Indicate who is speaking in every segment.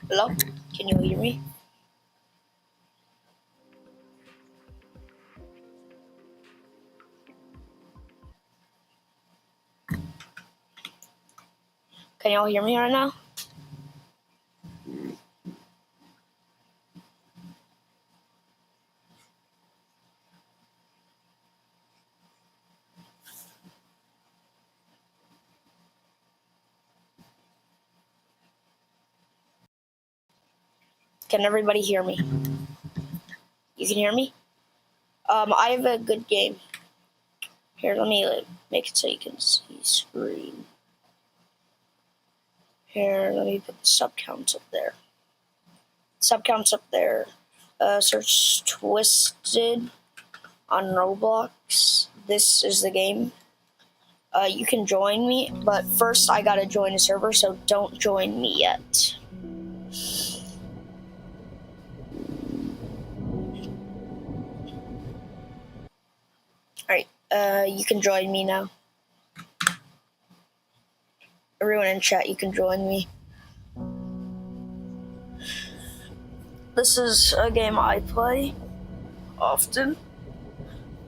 Speaker 1: Hello? Can you hear me? Can y'all hear me right now? Can everybody hear me? You can hear me? I have a good game. Here, let me make it so you can see screen. Here, let me put the sub counts up there. Sub counts up there. Search Twisted on Roblox. This is the game. You can join me, but first I gotta join a server, so don't join me yet. Alright, you can join me now. Everyone in chat, you can join me. This is a game I play often.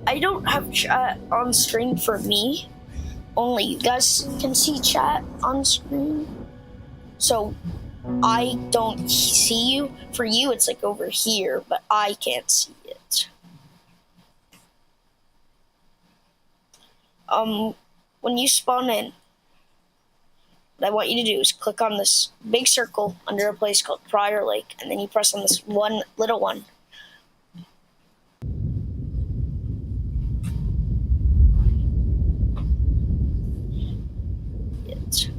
Speaker 1: I don't have chat on screen for me. Only you guys can see chat on screen. So I don't see you. For you, it's like over here, but I can't see it. When you spawn in, what I want you to do is click on this big circle under a place called Prior Lake, and then you press on this one little one. It.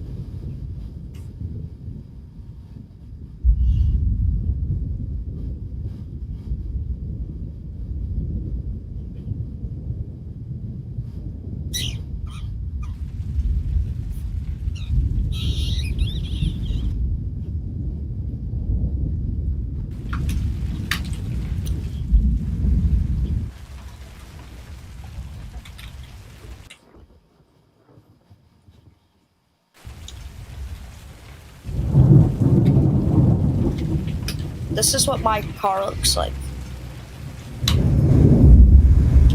Speaker 1: This is what my car looks like.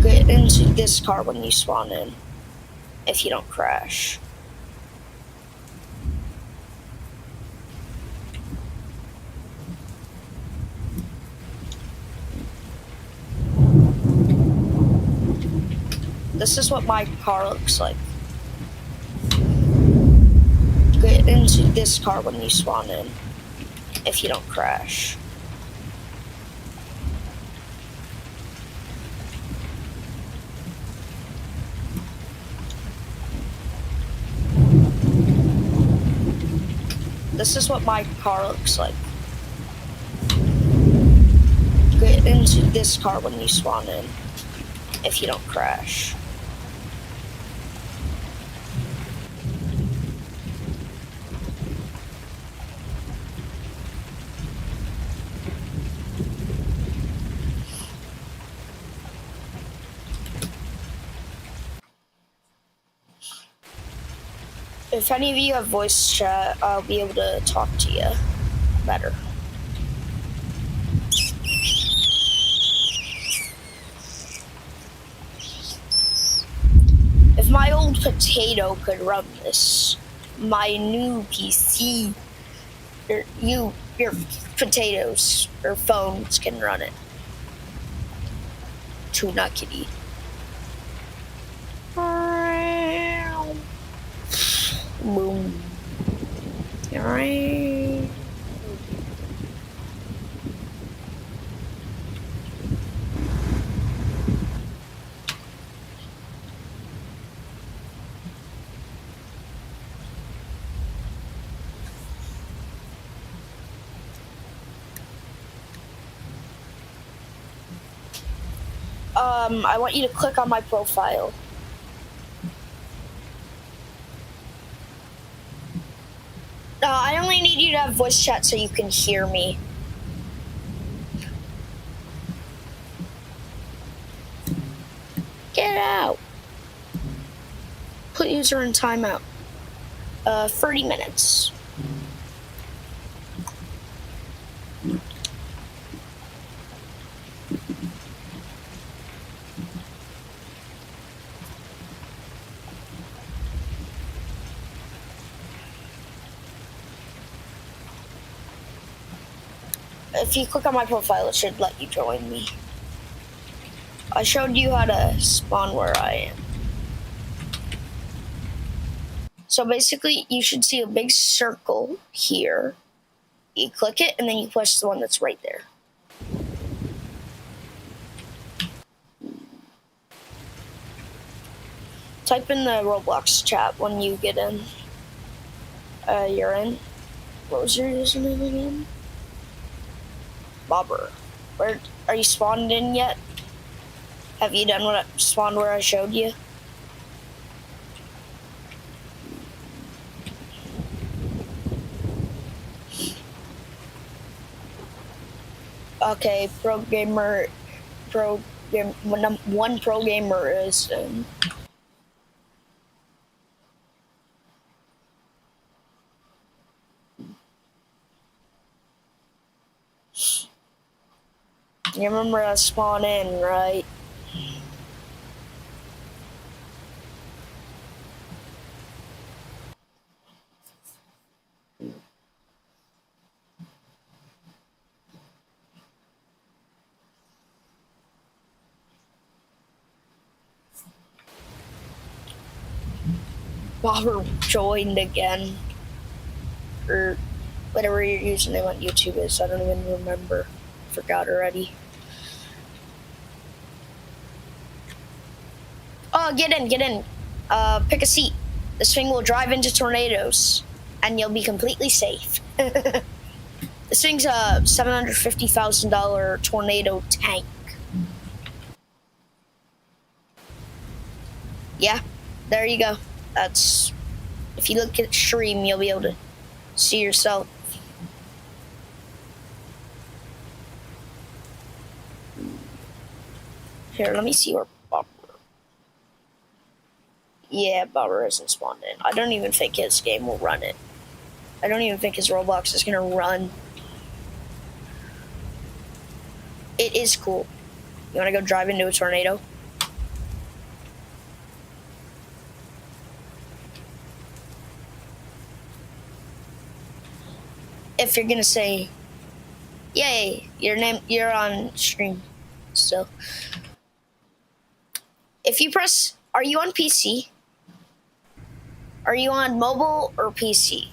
Speaker 1: Get into this car when you spawn in, if you don't crash. This is what my car looks like. Get into this car when you spawn in, if you don't crash. This is what my car looks like. Get into this car when you spawn in, if you don't crash. If any of you have voice chat, I'll be able to talk to you better. If my old potato could run this, my new PC, your potatoes or phones can run it. Tuna kitty. Boom. Alright. I want you to click on my profile. I only need you to have voice chat so you can hear me. Get out. Put user in timeout. 30 minutes. If you click on my profile, it should let you join me. I showed you how to spawn where I am. So basically, you should see a big circle here. You click it, and then you push the one that's right there. Type in the Roblox chat when you get in. You're in. What was your username again? Bobber. Where are you spawned in yet? Have you done what spawned where I showed you? Okay, one pro gamer is in. You remember how to spawn in, right? Bobber joined again. Or whatever your username on YouTube is. I don't even remember. Forgot already. Oh, get in. Pick a seat. This thing will drive into tornadoes, and you'll be completely safe. This thing's a $750,000 tornado tank. Yeah, there you go. That's, if you look at stream, you'll be able to see yourself. Here, let me see where Bobber. Yeah, Bobber isn't spawned in. I don't even think his game will run it. I don't even think his Roblox is gonna run. It is cool. You wanna go drive into a tornado? If you're gonna say, yay, you're on stream still. If you press, are you on PC? Are you on mobile or PC?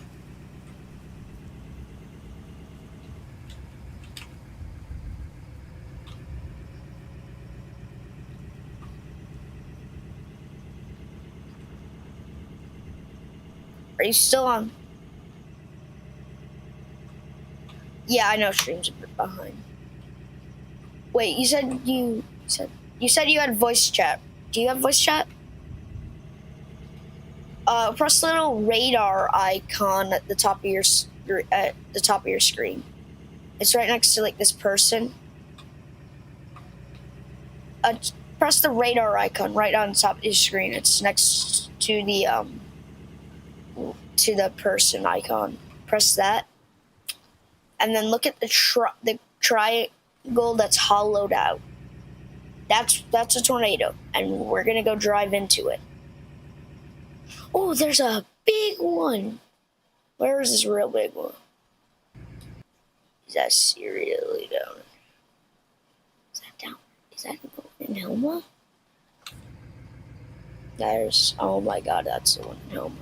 Speaker 1: Are you still on? Yeah, I know stream's a bit behind. Wait, you said you had voice chat. Do you have voice chat? Press the little radar icon at the top of your screen. It's right next to like this person. Press the radar icon right on top of your screen. It's next to the person icon. Press that, and then look at the triangle that's hollowed out. That's a tornado, and we're gonna go drive into it. Oh, there's a big one. Where is this real big one? Is that seriously down? Is that down? Is that in Helma? There's, oh my god, that's the one in Helma.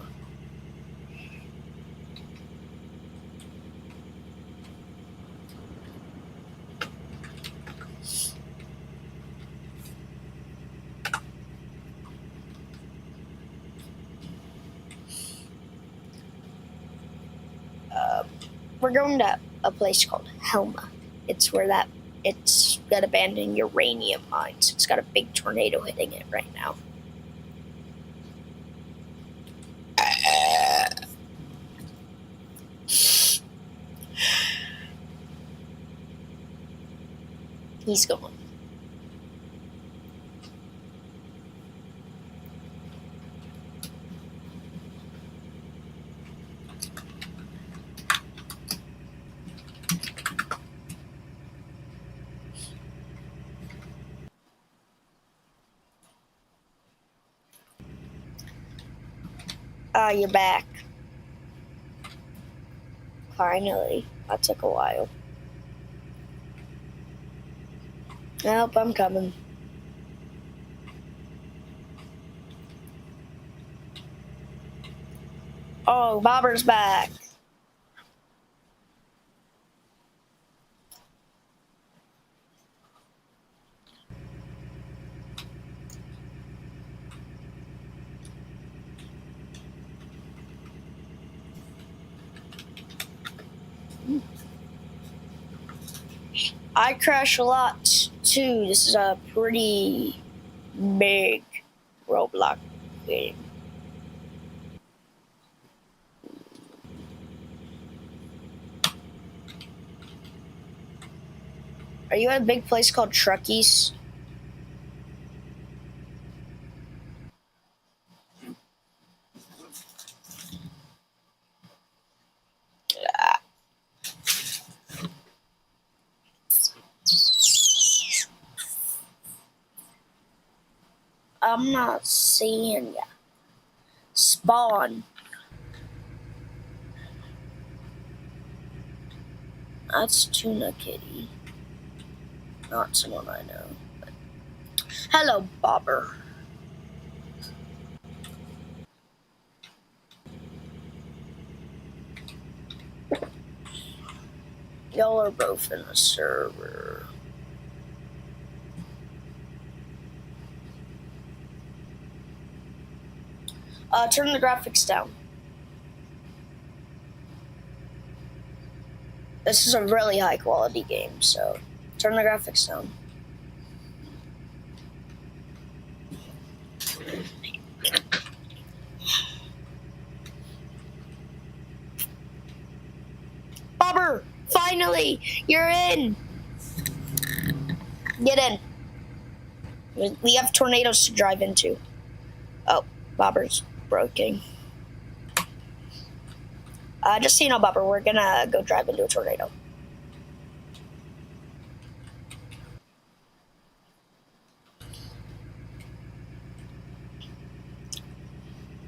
Speaker 1: We're going to a place called Helma. It's where it's got abandoned uranium mines. It's got a big tornado hitting it right now. He's gone. Ah, you're back. Finally. That took a while. Nope, I'm coming. Oh, Bobber's back. I crash a lot too. This is a pretty big Roblox game. Are you at a big place called Truckies? I'm not seeing ya. Spawn. That's Tuna Kitty. Not someone I know. Hello, Bobber. Y'all are both in the server. Turn the graphics down. This is a really high quality game, so turn the graphics down. Bobber, finally, you're in. Get in. We have tornadoes to drive into. Oh, Bobber's broken. Just so you know, Bobber, we're gonna go drive into a tornado.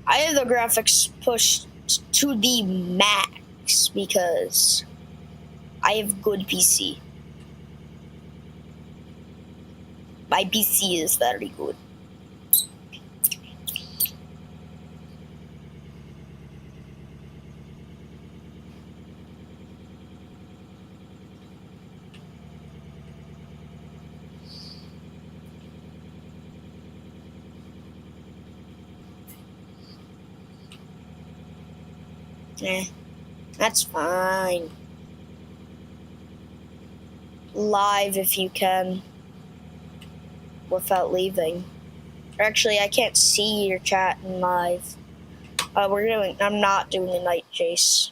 Speaker 1: I have the graphics pushed to the max because I have good PC. My PC is very good. That's fine. Live if you can, without leaving. Or actually, I can't see your chat in live. I'm not doing a night chase.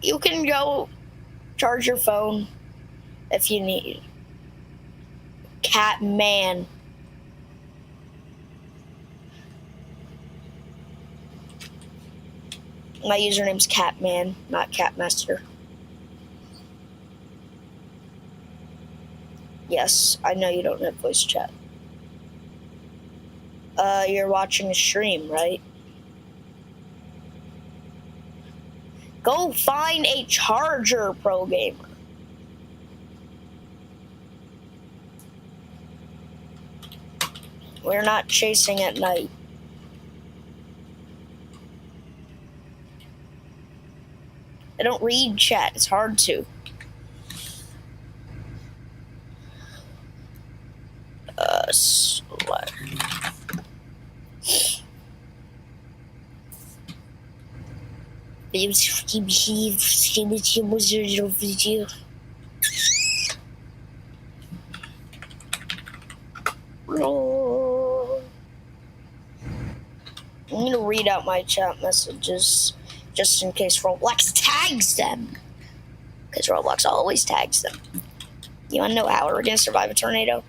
Speaker 1: You can go charge your phone if you need. Catman. My username's Catman, not Catmaster. Yes, I know you don't have voice chat. You're watching a stream, right? Go find a charger, pro gamer. We're not chasing at night. I don't read chat. It's hard to. What? I'm gonna read out my chat messages just in case Roblox tags them. Because Roblox always tags them. You wanna know how we're gonna survive a tornado?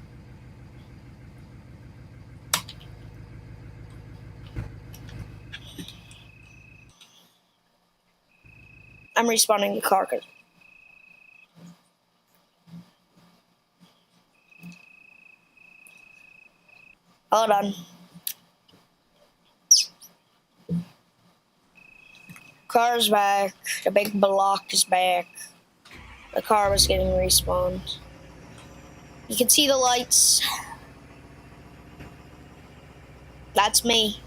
Speaker 1: I'm respawning the car. Hold on. Car's back. The big block is back. The car was getting respawned. You can see the lights. That's me.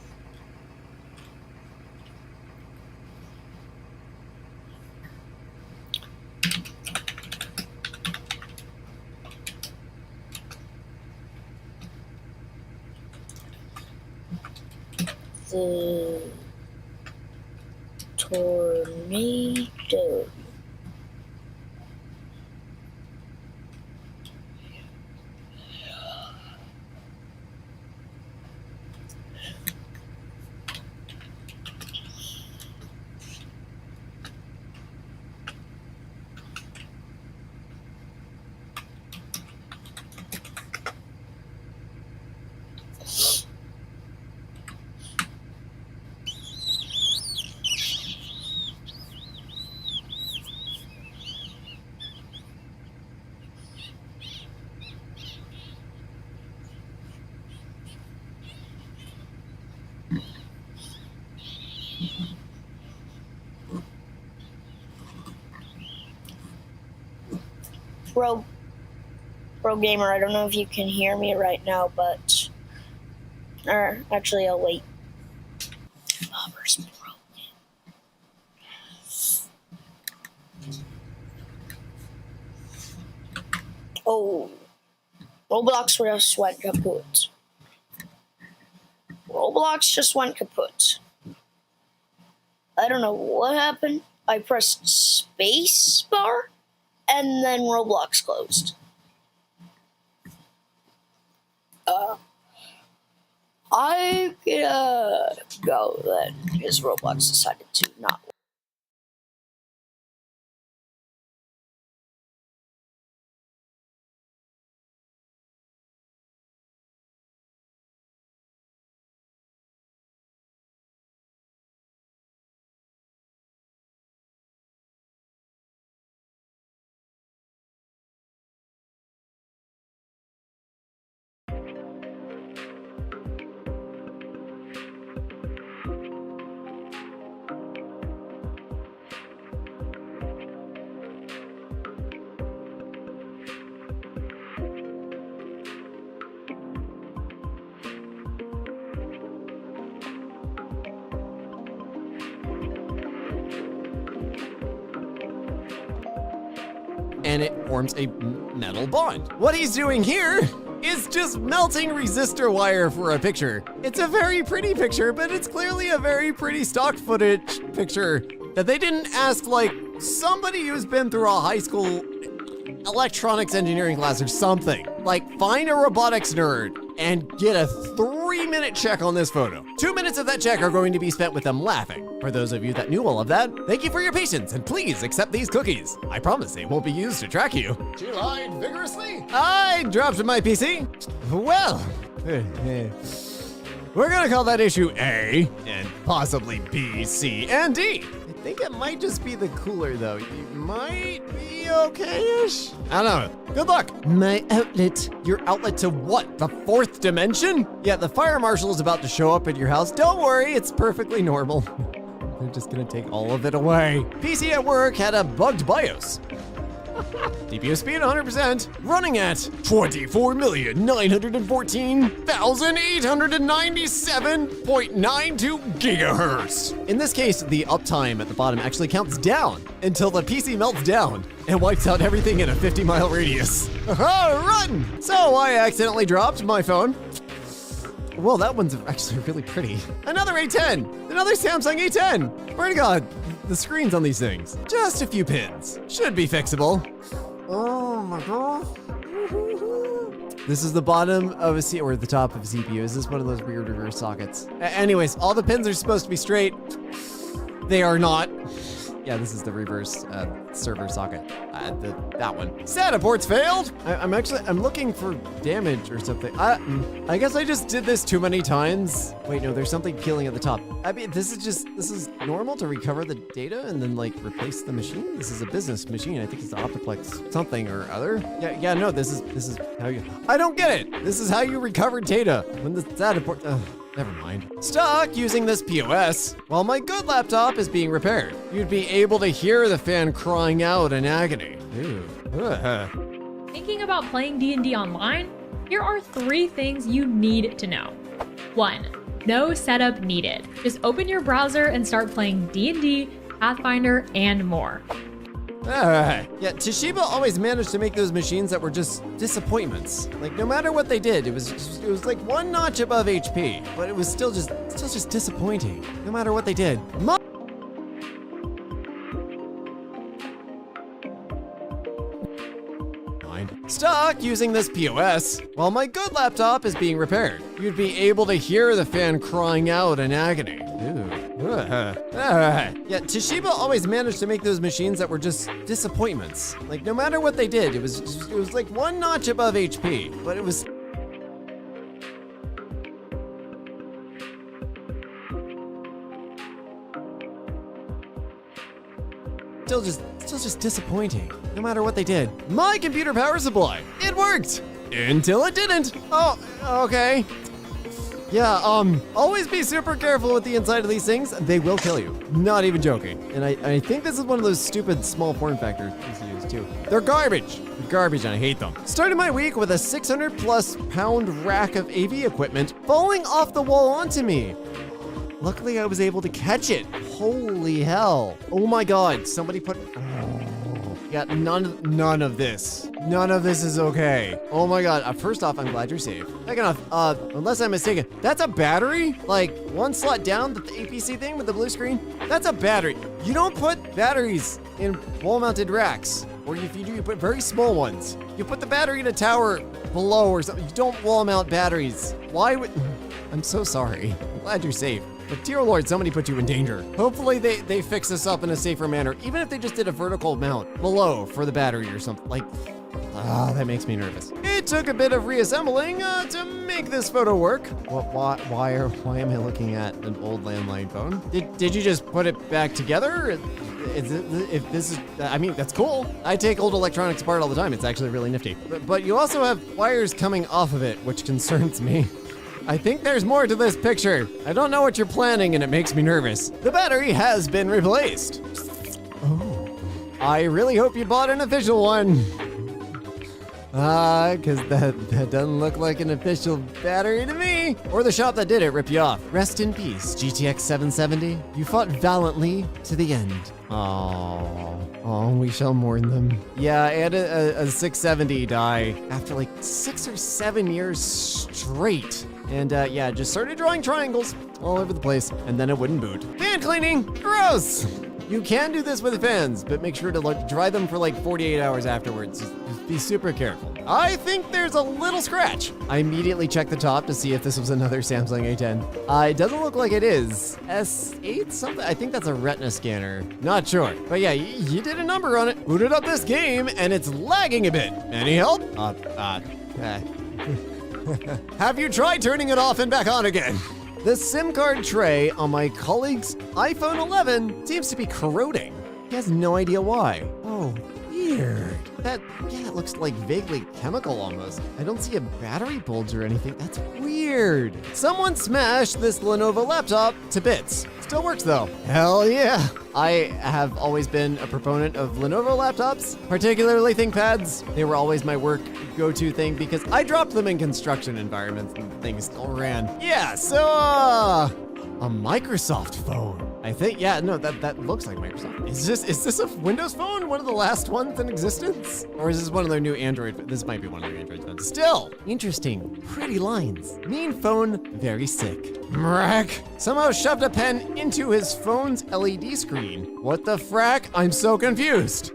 Speaker 1: The tornado. Pro gamer, I don't know if you can hear me right now, but actually I'll wait. Oh, where's Pro? Oh, Roblox just went kaput. Roblox just went kaput. I don't know what happened. I pressed space bar and then Roblox closed. I gotta go then, because Roblox decided to not.
Speaker 2: And it forms a metal bond. What he's doing here is just melting resistor wire for a picture. It's a very pretty picture, but it's clearly a very pretty stock footage picture that they didn't ask like somebody who's been through a high school electronics engineering class or something. Like find a robotics nerd and get a 3-minute check on this photo. 2 minutes of that check are going to be spent with them laughing. For those of you that knew all of that, thank you for your patience and please accept these cookies. I promise they won't be used to track you. She lied vigorously. I dropped my PC. Well, we're gonna call that issue A and possibly B, C, and D. I think it might just be the cooler though. You might be okay-ish. I don't know. Good luck. My outlet. Your outlet to what? The fourth dimension? Yeah, the fire marshal is about to show up at your house. Don't worry, it's perfectly normal. They're just gonna take all of it away. PC at work had a bugged BIOS. CPU speed 100%, running at 24,914,897.92 gigahertz. In this case, the uptime at the bottom actually counts down until the PC melts down and wipes out everything in a 50-mile radius. Run! So I accidentally dropped my phone. Well, that one's actually really pretty. Another A10, another Samsung A10. Swear to God, the screens on these things, just a few pins. Should be fixable. Oh my God. This is the bottom of a C or the top of a CPU. Is this one of those weird reverse sockets? Anyways, all the pins are supposed to be straight. They are not. Yeah, this is the reverse server socket. That one. SATA ports failed. I'm looking for damage or something. I guess I just did this too many times. Wait, no, there's something peeling at the top. I mean, this is normal to recover the data and then like replace the machine. This is a business machine. I think it's the Optiplex something or other. Yeah, no, this is how you. I don't get it. This is how you recover data when the SATA port. Never mind. Stuck using this POS while my good laptop is being repaired. You'd be able to hear the fan crying out in agony. Ew. Ugh.
Speaker 3: Thinking about playing D&D online? Here are 3 things you need to know. 1. No setup needed. Just open your browser and start playing D&D, Pathfinder, and more.
Speaker 2: Alright. Yeah, Toshiba always managed to make those machines that were just disappointments. Like, no matter what they did, it was like one notch above HP, but it was still just disappointing. No matter what they did. Stuck using this POS while my good laptop is being repaired. You'd be able to hear the fan crying out in agony. Ew. Yeah, Toshiba always managed to make those machines that were just disappointments. Like, no matter what they did, it was like one notch above HP, but it was still just disappointing, no matter what they did. My computer power supply, it worked! Until it didn't. Oh, okay. Yeah, always be super careful with the inside of these things. They will kill you. Not even joking. And I think this is one of those stupid small form factor things to use too. They're garbage. Garbage, and I hate them. Started my week with a 600+ pound rack of AV equipment falling off the wall onto me. Luckily, I was able to catch it. Holy hell. Oh my god, somebody put... Oh. Yeah, none of this. None of this is okay. Oh my god, first off, I'm glad you're safe. Second off, unless I'm mistaken, that's a battery? Like, one slot down, the APC thing with the blue screen? That's a battery. You don't put batteries in wall-mounted racks. Or if you do, you put very small ones. You put the battery in a tower below or something. You don't wall-mount batteries. Why would... I'm so sorry. I'm glad you're safe. But dear Lord, somebody put you in danger. Hopefully they fix this up in a safer manner, even if they just did a vertical mount below for the battery or something. Like, that makes me nervous. It took a bit of reassembling to make this photo work. Why am I looking at an old landline phone? Did you just put it back together? If this is, I mean, that's cool. I take old electronics apart all the time. It's actually really nifty. But you also have wires coming off of it, which concerns me. I think there's more to this picture. I don't know what you're planning and it makes me nervous. The battery has been replaced. Oh, I really hope you bought an official one. Cause that doesn't look like an official battery to me. Or the shop that did it ripped you off. Rest in peace, GTX 770. You fought valiantly to the end. Oh, we shall mourn them. Yeah, I had a 670 die after like 6 or 7 years straight. And yeah, just started drawing triangles all over the place, and then it wouldn't boot. Fan cleaning, gross! You can do this with fans, but make sure to dry them for like 48 hours afterwards. Just be super careful. I think there's a little scratch. I immediately checked the top to see if this was another Samsung A10. It doesn't look like it is. S8 something? I think that's a retina scanner. Not sure. But yeah, you did a number on it. Booted up this game, and it's lagging a bit. Any help? Have you tried turning it off and back on again? The SIM card tray on my colleague's iPhone 11 seems to be corroding. He has no idea why. Oh, weird. It looks like vaguely chemical almost. I don't see a battery bulge or anything. That's weird. Someone smashed this Lenovo laptop to bits. Still works though. Hell yeah. I have always been a proponent of Lenovo laptops, particularly ThinkPads. They were always my work go-to thing because I dropped them in construction environments and things still ran. Yeah, so a Microsoft phone. I think, yeah, no, that looks like Microsoft. Is this a Windows phone? One of the last ones in existence? Or is this one of their new Android? This might be one of their Android phones. Still, interesting, pretty lines. Mean phone, very sick. Mrack somehow shoved a pen into his phone's LED screen. What the frack? I'm so confused.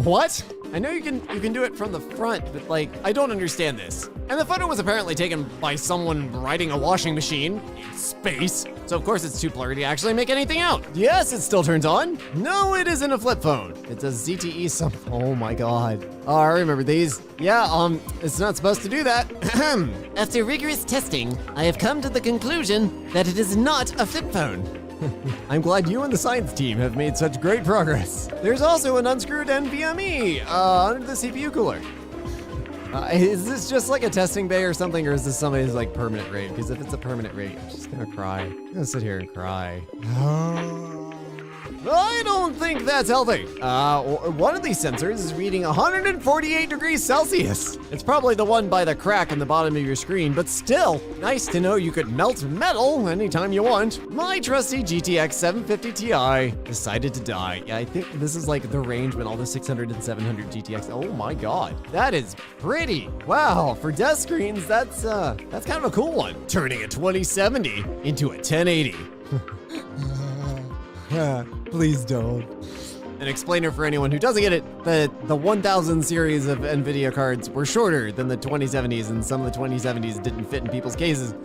Speaker 2: What? I know you can do it from the front, but like, I don't understand this. And the photo was apparently taken by someone riding a washing machine in space. So of course it's too blurry to actually make anything out. Yes, it still turns on. No, it isn't a flip phone. It's a ZTE something. Oh my God. Oh, I remember these. Yeah, it's not supposed to do that. After rigorous testing, I have come to the conclusion that it is not a flip phone. I'm glad you and the science team have made such great progress. There's also an unscrewed NVMe under the CPU cooler. Is this just like a testing bay or something, or is this somebody's like permanent raid? Because if it's a permanent raid, I'm just gonna cry. I'm gonna sit here and cry. I don't think that's healthy. One of these sensors is reading 148 degrees Celsius. It's probably the one by the crack in the bottom of your screen, but still, nice to know you could melt metal anytime you want. My trusty GTX 750 Ti decided to die. Yeah, I think this is like the range when all the 600 and 700 GTX. Oh my God, that is pretty. Wow, for desk screens, that's kind of a cool one. Turning a 2070 into a 1080. Please don't. An explainer for anyone who doesn't get it, the 1000 series of NVIDIA cards were shorter than the 2070s, and some of the 2070s didn't fit in people's cases.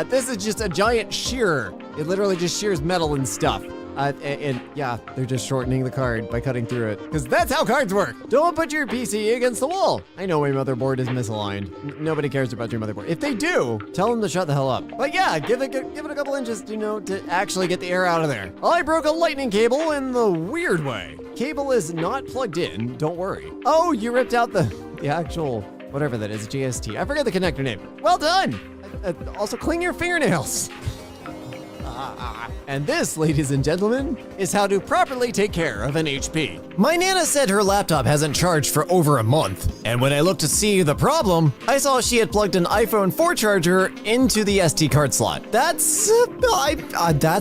Speaker 2: This is just a giant shearer. It literally just shears metal and stuff. And yeah, they're just shortening the card by cutting through it. Because that's how cards work. Don't put your PC against the wall. I know my motherboard is misaligned. Nobody cares about your motherboard. If they do, tell them to shut the hell up. But yeah, give it a couple inches, to actually get the air out of there. I broke a lightning cable in the weird way. Cable is not plugged in, don't worry. Oh, you ripped out the actual, whatever that is, GST. I forget the connector name. Well done. Also, clean your fingernails. And this, ladies and gentlemen, is how to properly take care of an HP. My Nana said her laptop hasn't charged for over a month, and when I looked to see the problem, I saw she had plugged an iPhone 4 charger into the SD card slot. That's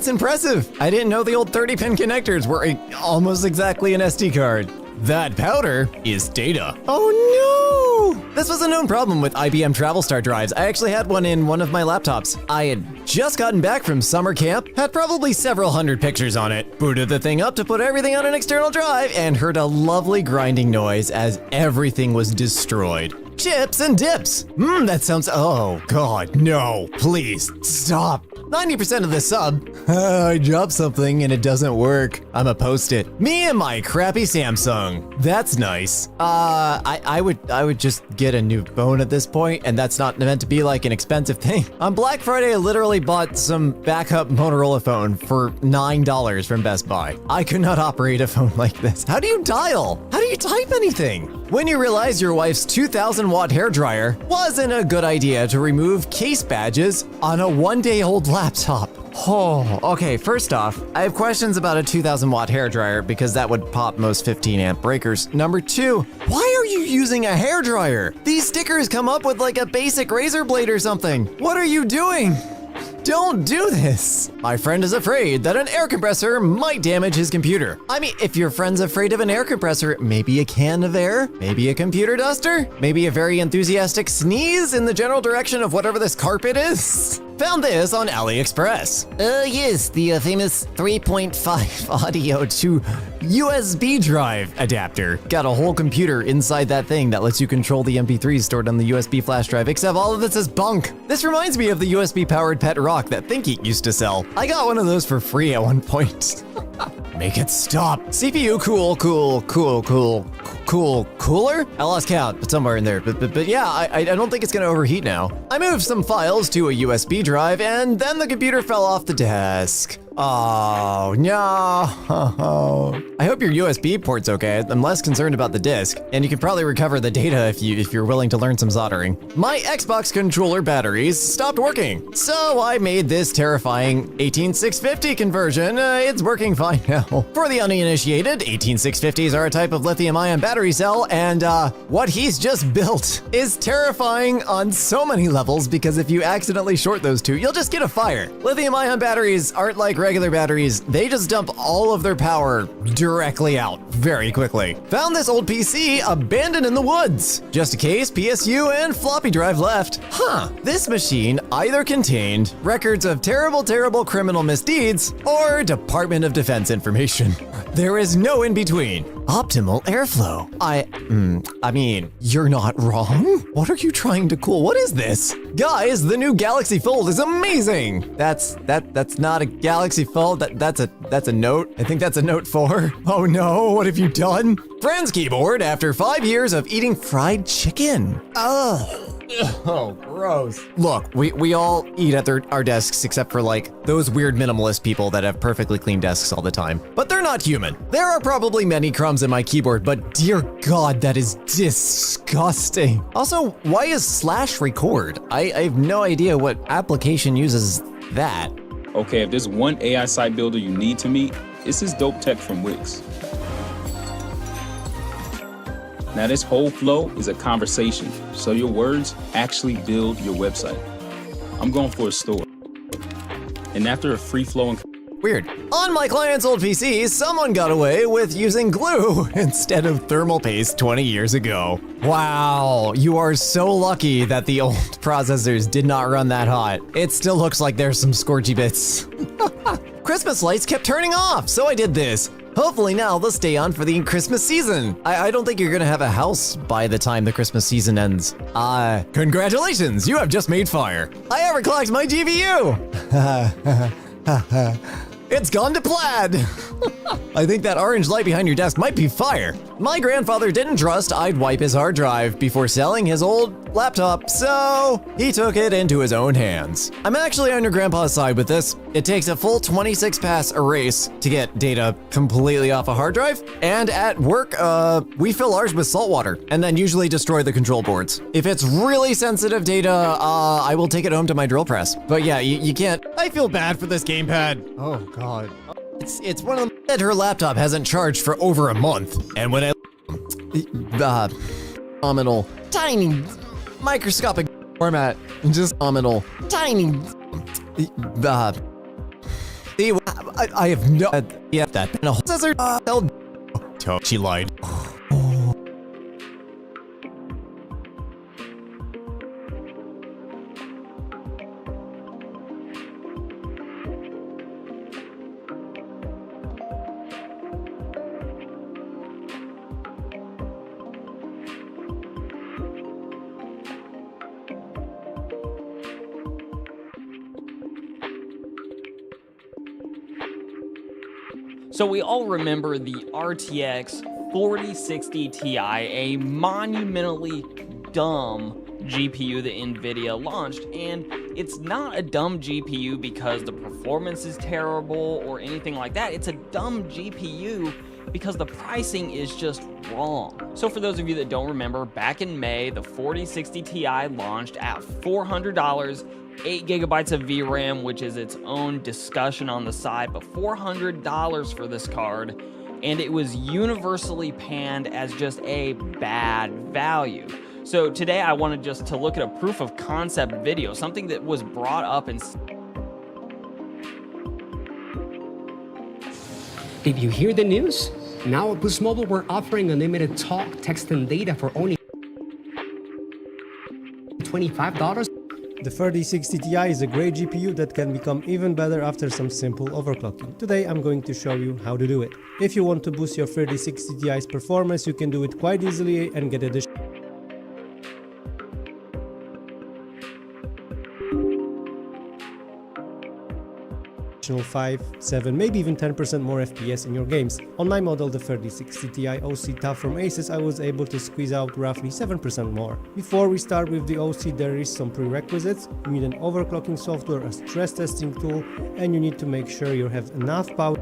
Speaker 2: impressive. I didn't know the old 30-pin connectors were almost exactly an SD card. That powder is data. Oh no! This was a known problem with IBM TravelStar drives. I actually had one in one of my laptops. I had just gotten back from summer camp, had probably several hundred pictures on it, booted the thing up to put everything on an external drive, and heard a lovely grinding noise as everything was destroyed. Chips and dips. That sounds, oh God, no, please, stop. 90% of the sub, I dropped something and it doesn't work. I'ma post it. Me and my crappy Samsung. That's nice. I would just get a new phone at this point, and that's not meant to be like an expensive thing. On Black Friday, I literally bought some backup Motorola phone for $9 from Best Buy. I could not operate a phone like this. How do you dial? How do you type anything? When you realize your wife's 2,000-watt hairdryer wasn't a good idea to remove case badges on a one-day-old laptop. Oh, okay, first off, I have questions about a 2,000-watt hairdryer because that would pop most 15-amp breakers. Number two, why are you using a hairdryer? These stickers come up with like a basic razor blade or something. What are you doing? Don't do this! My friend is afraid that an air compressor might damage his computer. I mean, if your friend's afraid of an air compressor, maybe a can of air? Maybe a computer duster? Maybe a very enthusiastic sneeze in the general direction of whatever this carpet is? Found this on AliExpress. Yes, the famous 3.5 audio to USB drive adapter. Got a whole computer inside that thing that lets you control the MP3s stored on the USB flash drive, except all of this is bunk. This reminds me of the USB-powered Pet Rock that ThinkGeek used to sell. I got one of those for free at one point. Make it stop. CPU cooler? I lost count, but somewhere in there. But yeah, I don't think it's gonna overheat now. I moved some files to a USB drive, and then the computer fell off the desk. Oh, no. I hope your USB port's okay. I'm less concerned about the disk, and you can probably recover the data if you're willing to learn some soldering. My Xbox controller batteries stopped working, so I made this terrifying 18650 conversion. It's working fine now. For the uninitiated, 18650s are a type of lithium-ion battery cell, and what he's just built is terrifying on so many levels because if you accidentally short those two, you'll just get a fire. Lithium-ion batteries aren't like regular batteries, they just dump all of their power directly out very quickly. Found this old PC abandoned in the woods. Just a case, PSU, and floppy drive left. This machine either contained records of terrible criminal misdeeds or Department of Defense information. There is no in between. Optimal airflow. I mean, you're not wrong. What are you trying to cool? What is this? Guys, the new Galaxy Fold is amazing. That's not a Galaxy Fold. That's a Note. I think that's a Note 4. Oh no, what have you done? Friend's keyboard after 5 years of eating fried chicken. Ugh. Oh, gross. Look, we all eat at our desks except for like those weird minimalist people that have perfectly clean desks all the time. But they're not human. There are probably many crumbs in my keyboard, but dear God, that is disgusting. Also, why is /record? I have no idea what application uses that.
Speaker 4: Okay, if there's one AI site builder you need to meet, it's this dope tech from Wix. Now this whole flow is a conversation, so your words actually build your website. I'm going for a store. And after a free-flowing...
Speaker 2: Weird. On my client's old PC, someone got away with using glue instead of thermal paste 20 years ago. Wow, you are so lucky that the old processors did not run that hot. It still looks like there's some scorchy bits. Christmas lights kept turning off, so I did this. Hopefully now they'll stay on for the Christmas season. I don't think you're gonna have a house by the time the Christmas season ends. Congratulations, you have just made fire. I overclocked my GPU. It's gone to plaid. I think that orange light behind your desk might be fire. My grandfather didn't trust I'd wipe his hard drive before selling his old laptop, so he took it into his own hands. I'm actually on your grandpa's side with this. It takes a full 26 pass erase to get data completely off a hard drive, and at work, we fill ours with salt water and then usually destroy the control boards. If it's really sensitive data, I will take it home to my drill press. But yeah, you can't. I feel bad for this gamepad. Oh God. It's one of them that her laptop hasn't charged for over a month. And when nominal, tiny, microscopic format, just nominal, tiny, I have no, yeah, that, no, scissor, she lied.
Speaker 5: So we all remember the RTX 4060 Ti, a monumentally dumb GPU that NVIDIA launched, and it's not a dumb GPU because the performance is terrible or anything like that. It's a dumb GPU because the pricing is just wrong. So for those of you that don't remember, back in May, the 4060 Ti launched at $400, 8 gigabytes of VRAM, which is its own discussion on the side, but $400 for this card, and it was universally panned as just a bad value. So today I wanted just to look at a proof of concept video, something that was brought up in...
Speaker 6: Did you hear the news? Now at Boost Mobile, we're offering unlimited talk, text, and data for only $25.
Speaker 7: The 3060 Ti is a great GPU that can become even better after some simple overclocking. Today I'm going to show you how to do it. If you want to boost your 3060 Ti's performance, you can do it quite easily and get additional 5, 7, maybe even 10% more FPS in your games. On my model, the 3060 Ti OC Tough from Asus, I was able to squeeze out roughly 7% more. Before we start with the OC, there is some prerequisites. You need an overclocking software, a stress testing tool, and you need to make sure you have enough power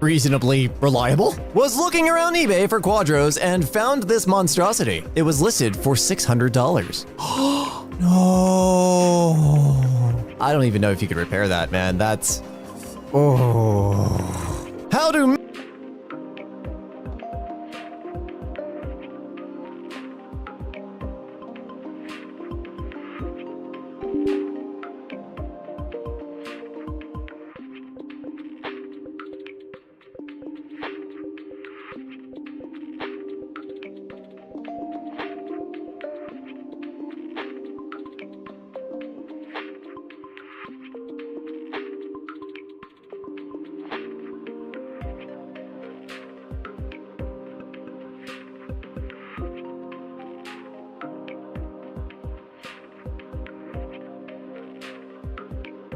Speaker 2: reasonably reliable, was looking around eBay for Quadros and found this monstrosity. It was listed for $600. No. I don't even know if you could repair that, man. That's... Oh. How do...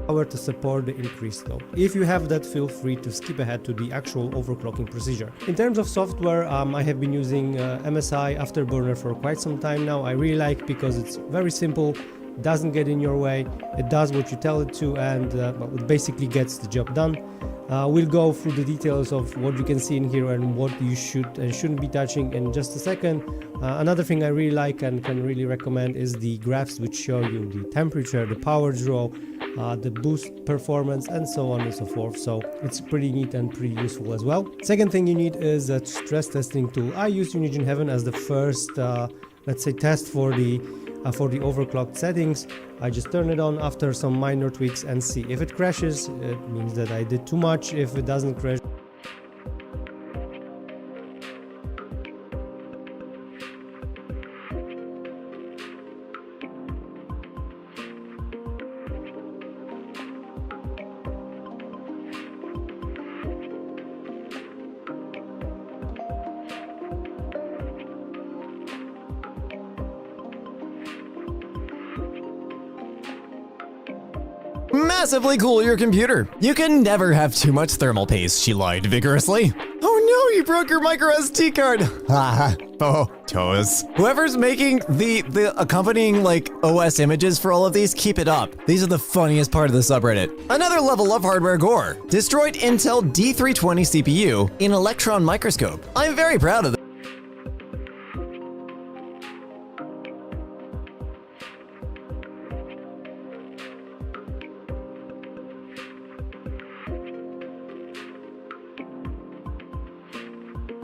Speaker 7: power to support the increased load. If you have that, feel free to skip ahead to the actual overclocking procedure. In terms of software, I have been using MSI Afterburner for quite some time now. I really like because it's very simple, doesn't get in your way, it does what you tell it to, and well, it basically gets the job done. We'll go through the details of what you can see in here and what you should and shouldn't be touching in just a second. Another thing I really like and can really recommend is the graphs which show you the temperature, the power draw, the boost performance, and so on and so forth. So it's pretty neat and pretty useful as well. Second thing you need is a stress testing tool. I use Unigine Heaven as the first, let's say, test for the overclocked settings. I just turn it on after some minor tweaks and see. If it crashes, it means that I did too much. If it doesn't crash,
Speaker 2: massively cool your computer. You can never have too much thermal paste, she lied vigorously. Oh no, you broke your micro SD card. Haha, photos. Whoever's making the accompanying like OS images for all of these, keep it up. These are the funniest part of the subreddit. Another level of hardware gore. Destroyed Intel D320 CPU in electron microscope. I'm very proud of this.